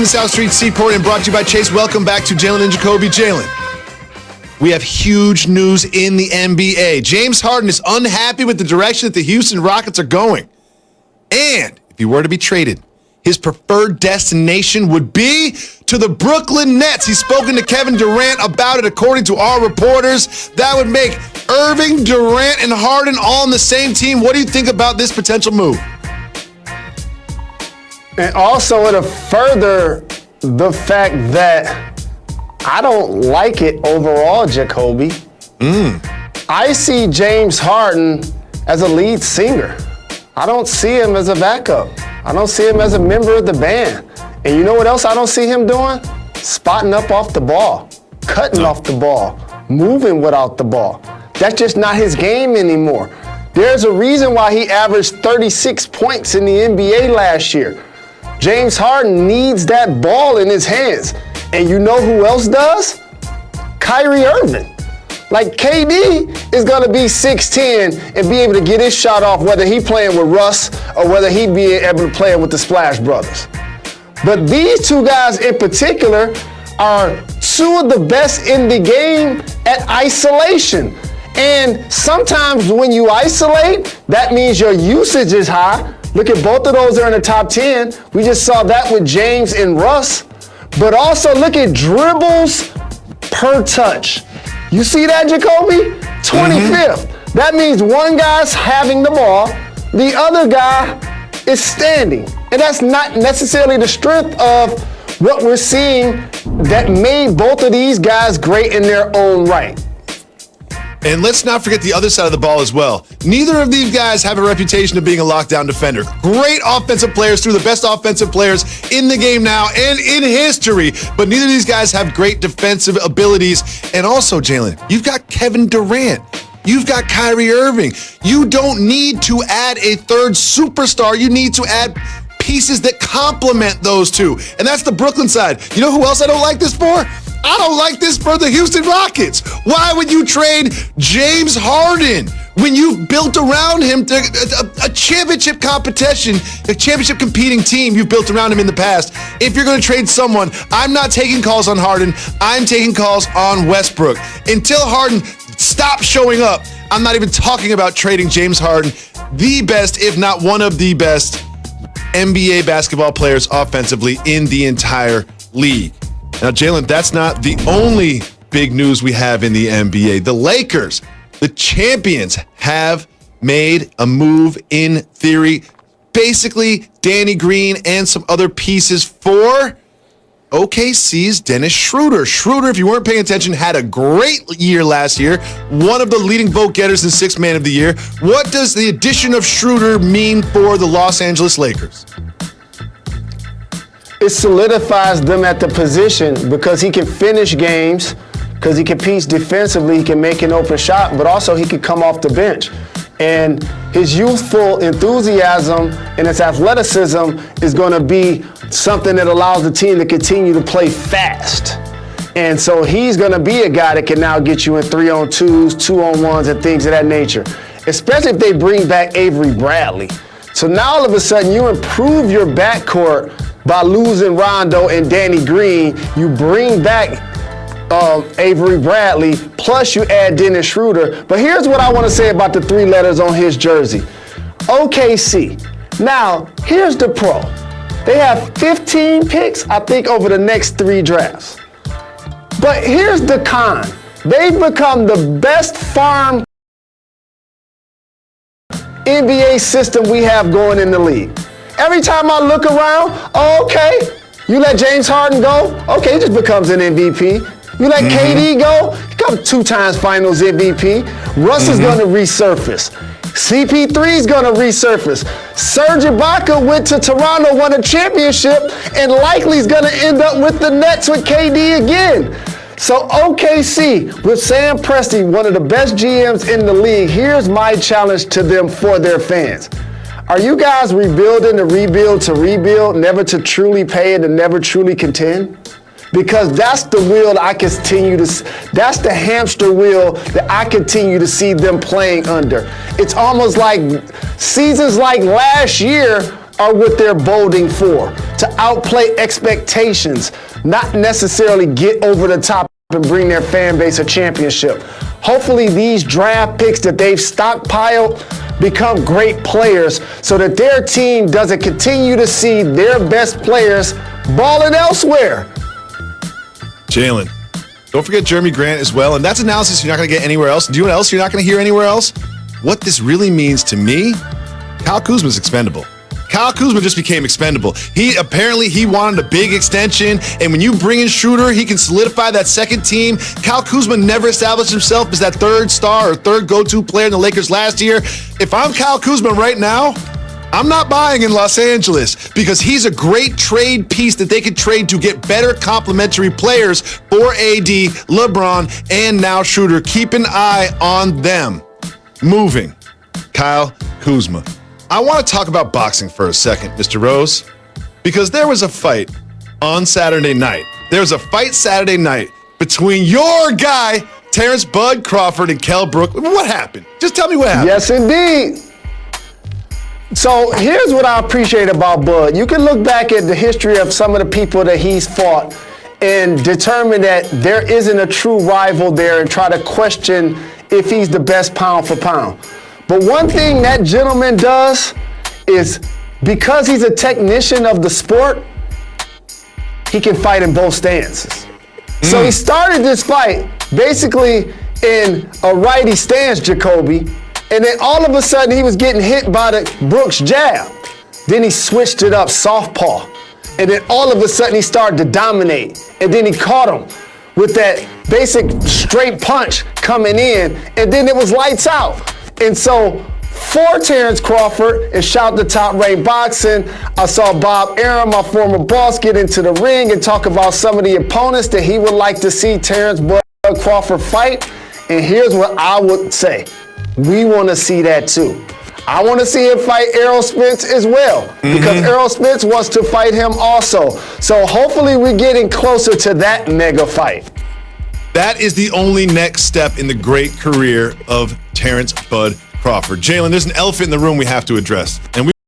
South Street Seaport and brought to you by Chase. Welcome back to Jalen and Jacoby. Jalen, we have huge news in the NBA. James Harden is unhappy with the direction that the Houston Rockets are going. And if he were to be traded, his preferred destination would be to the Brooklyn Nets. He's spoken to Kevin Durant about it, according to our reporters. That would make Irving, Durant, and Harden all on the same team. What do you think about this potential move? And also, it'll further the fact that I don't like it overall, Jacoby. I see James Harden as a lead singer. I don't see him as a backup. I don't see him as a member of the band. And you know what else I don't see him doing? Spotting up off the ball, cutting off the ball, moving without the ball. That's just not his game anymore. There's a reason why he averaged 36 points in the NBA last year. James Harden needs that ball in his hands. And you know who else does? Kyrie Irving. Like, KD is going to be 6'10" and be able to get his shot off, whether he playing with Russ or whether he be able to play with the Splash Brothers. But these two guys in particular are two of the best in the game at isolation. And sometimes when you isolate, that means your usage is high. Look at both of those are in the top 10. We just saw that with James and Russ. But also look at dribbles per touch. You see that, Jacoby? 25th. That means one guy's having the ball, the other guy is standing. And that's not necessarily the strength of what we're seeing that made both of these guys great in their own right. And let's not forget the other side of the ball as well. Neither of these guys have a reputation of being a lockdown defender. Great offensive players, through the best offensive players in the game now and in history. But neither of these guys have great defensive abilities. And also, Jalen, you've got Kevin Durant. You've got Kyrie Irving. You don't need to add a third superstar. You need to add pieces that complement those two. And that's the Brooklyn side. You know who else I don't like this for? I don't like this for the Houston Rockets. Why would you trade James Harden when you've built around him a championship competition, a championship competing team you've built around him in the past? If you're going to trade someone, I'm not taking calls on Harden. I'm taking calls on Westbrook. Until Harden stops showing up, I'm not even talking about trading James Harden, the best, if not one of the best NBA basketball players offensively in the entire league. Now, Jalen, that's not the only big news we have in the NBA. The Lakers, the champions, have made a move in theory. Basically, Danny Green and some other pieces for OKC's Dennis Schroder. Schroder, if you weren't paying attention, had a great year last year. One of the leading vote getters and sixth man of the year. What does the addition of Schroder mean for the Los Angeles Lakers? It solidifies them at the position because he can finish games, because he competes defensively, he can make an open shot, but also he can come off the bench. And his youthful enthusiasm and his athleticism is going to be something that allows the team to continue to play fast. And so he's going to be a guy that can now get you in 3-on-2s, 2-on-1s, and things of that nature, especially if they bring back Avery Bradley. So now all of a sudden you improve your backcourt by losing Rondo and Danny Green. You bring back Avery Bradley, plus you add Dennis Schroder. But here's what I want to say about the three letters on his jersey. OKC. Now, here's the pro. They have 15 picks, I think, over the next 3 drafts. But here's the con. They've become the best farm NBA system we have going in the league. Every time I look around, okay, you let James Harden go, okay, he just becomes an MVP. You let KD go, he becomes 2 times finals MVP. Russ is going to resurface. CP3 is going to resurface. Serge Ibaka went to Toronto, won a championship, and likely is going to end up with the Nets with KD again. So OKC, with Sam Presti, one of the best GMs in the league, here's my challenge to them for their fans. Are you guys rebuilding to rebuild, never to truly pay and to never truly contend? Because that's the wheel that I continue to, that's the hamster wheel that I continue to see them playing under. It's almost like seasons like last year are what they're bolding for, to outplay expectations, not necessarily get over the top and bring their fan base a championship. Hopefully these draft picks that they've stockpiled become great players so that their team doesn't continue to see their best players balling elsewhere. Jalen, don't forget Jeremy Grant as well. And that's analysis you're not going to get anywhere else. Do you know what else you're not going to hear anywhere else? What this really means to me, Kyle Kuzma's expendable. Kyle Kuzma just became expendable. He wanted a big extension, and when you bring in Schroder, he can solidify that second team. Kyle Kuzma never established himself as that third star or third go-to player in the Lakers last year. If I'm Kyle Kuzma right now, I'm not buying in Los Angeles because he's a great trade piece that they could trade to get better complementary players for AD, LeBron, and now Schroder. Keep an eye on them. Moving. Kyle Kuzma. I want to talk about boxing for a second, Mr. Rose, because there was a fight on Saturday night. There was a fight Saturday night between your guy, Terrence Bud Crawford, and Kell Brook. What happened? Just tell me what happened. Yes, indeed. So here's what I appreciate about Bud. You can look back at the history of some of the people that he's fought and determine that there isn't a true rival there and try to question if he's the best pound for pound. But one thing that gentleman does is, because he's a technician of the sport, he can fight in both stances. So he started this fight basically in a righty stance, Jacoby, and then all of a sudden he was getting hit by the Brooks jab. Then he switched it up southpaw, and then all of a sudden he started to dominate, and then he caught him with that basic straight punch coming in, and then it was lights out. And so for Terrence Crawford, and shout to Top Rank Boxing, I saw Bob Arum, my former boss, get into the ring and talk about some of the opponents that he would like to see Terrence Bud Crawford fight. And here's what I would say. We want to see that too. I want to see him fight Errol Spence as well, because Errol Spence wants to fight him also. So hopefully we're getting closer to that mega fight. That is the only next step in the great career of Terrence Bud Crawford. Jalen, there's an elephant in the room we have to address. And